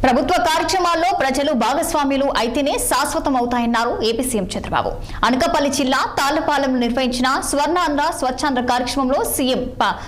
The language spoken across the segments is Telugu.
ప్రభుత్వ కార్యక్రమాల్లో ప్రజలు భాగస్వాములు అయితేనే శాశ్వతం అవుతాయన్నారు ఏపీ సీఎం చంద్రబాబు. అనకాపల్లి జిల్లా తాళ్లపాలెంలో నిర్వహించిన స్వర్ణాంధ్ర స్వచ్ఛాంధ్ర కార్యక్రమంలో సీఎం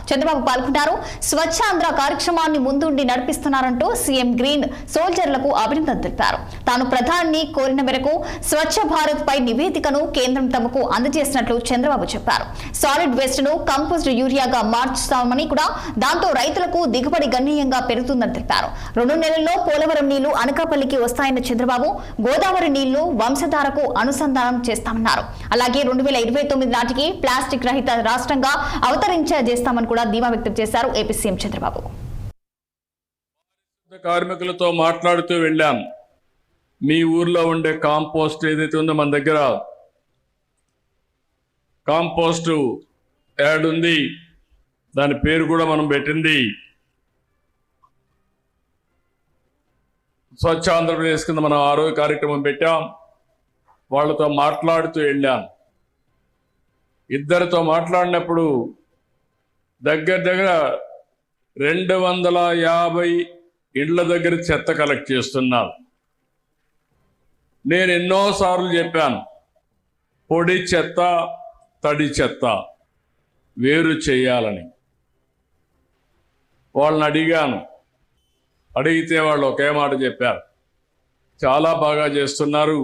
చంద్రబాబు పాల్గొన్నారు. స్వచ్ఛాంధ్ర కార్యక్రమాన్ని ముందుండి నడిపిస్తున్నారంటూ సీఎం గ్రీన్ సోల్జర్లకు అభినందనలు తెలిపారు. తాను ప్రధాని కోరిన మేరకు స్వచ్ఛ భారత్ పై నివేదికను కేంద్రం తమకు అందజేసినట్లు చంద్రబాబు చెప్పారు. సాలిడ్ వేస్ట్ ను కంపోస్ట్ యూరియాగా మార్చుతామని కూడా, దాంతో రైతులకు దిగుబడి గణనీయంగా పెరుగుతుందని తెలిపారు. 2 నెలల్లో పోలవరం నీళ్లు అనకాపల్లికి వస్తాయన్న చంద్రబాబు, గోదావరి నీళ్లు వంశధారకు అనుసంధానం చేస్తామన్నారు. అలాగే 2029 నాటికి ప్లాస్టిక్ రహిత రాష్ట్రంగా అవతరించేస్తామని కూడా ధీమా వ్యక్తం చేశారు ఏపీ సీఎం చంద్రబాబు. కార్మికులతో మాట్లాడుతూ వెళ్ళాం. మీ ఊర్లో ఉండే కాంపోస్ట్ ఏదైతే ఉందో మన దగ్గర కాంపోస్ట్ యాడ్ ఉంది, దాని పేరు కూడా మనం పెట్టింది స్వచ్ఛ ఆంధ్రప్రదేశ్ కింద మనం ఆరోగ్య కార్యక్రమం పెట్టాం. వాళ్ళతో మాట్లాడుతూ వెళ్ళాం. ఇద్దరితో మాట్లాడినప్పుడు దగ్గర 250 ఇళ్ల దగ్గర చెత్త కలెక్ట్ చేస్తున్నారు. నేను ఎన్నోసార్లు చెప్పాను, పొడి చెత్త తడి చెత్త వేరు చేయాలని. వాళ్ళని అడిగితే వాళ్ళు ఒకే మాట చెప్పారు, చాలా బాగా చేస్తున్నారు,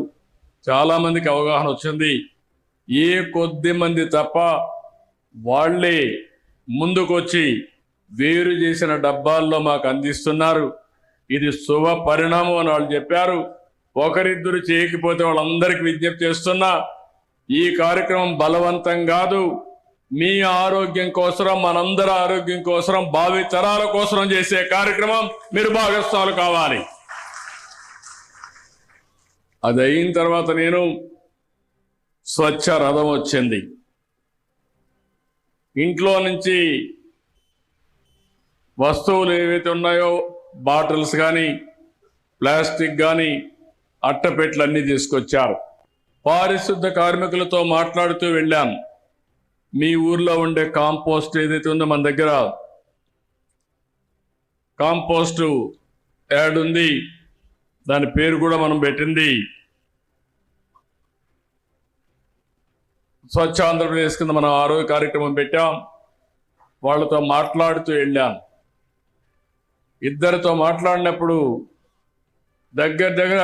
చాలామందికి అవగాహన వచ్చింది, ఏ కొద్ది మంది తప్ప వాళ్ళే ముందుకొచ్చి వేరు చేసిన డబ్బాల్లో మాకు అందిస్తున్నారు. ఇది శుభ పరిణామం అని వాళ్ళు చెప్పారు. ఒకరిద్దరు చేయకపోతే వాళ్ళందరికీ విజ్ఞప్తి చేస్తున్నా, ఈ కార్యక్రమం బలవంతం కాదు, మీ ఆరోగ్యం కోసం, మనందరి ఆరోగ్యం కోసం, భావి తరాల కోసం చేసే కార్యక్రమం. మీరు భాగస్వాములు కావాలి. అది అయిన తర్వాత నేను స్వచ్ఛ రథం వచ్చింది. ఇంట్లో నుంచి వస్తువులు ఏవైతే ఉన్నాయో, బాటిల్స్ కానీ ప్లాస్టిక్ కానీ అట్టపెట్లు అన్నీ తీసుకొచ్చారు. పారిశుద్ధ కార్మికులతో మాట్లాడుతూ వెళ్ళాను. మీ ఊర్లో ఉండే కాంపోస్ట్ ఏదైతే ఉందో మన దగ్గర కాంపోస్ట్ యాడ్ ఉంది, దాని పేరు కూడా మనం పెట్టింది స్వచ్ఛ ఆంధ్రప్రదేశ్ కింద మనం ఆరోగ్య కార్యక్రమం పెట్టాం. వాళ్ళతో మాట్లాడుతూ వెళ్ళాం. ఇద్దరితో మాట్లాడినప్పుడు దగ్గర